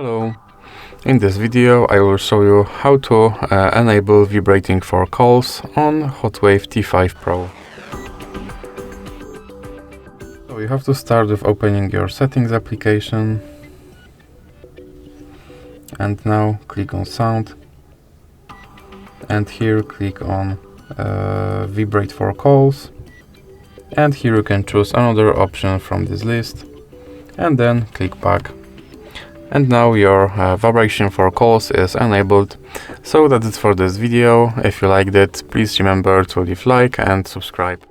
Hello, in this video I will show you how to enable vibrating for calls on HOTWAV T5 Pro. So you have to start with opening your settings application and now click on sound and here click on vibrate for calls, and here you can choose another option from this list and then click back. And now your vibration for calls is enabled. So that's it for this video. If you liked it, please remember to leave like and subscribe.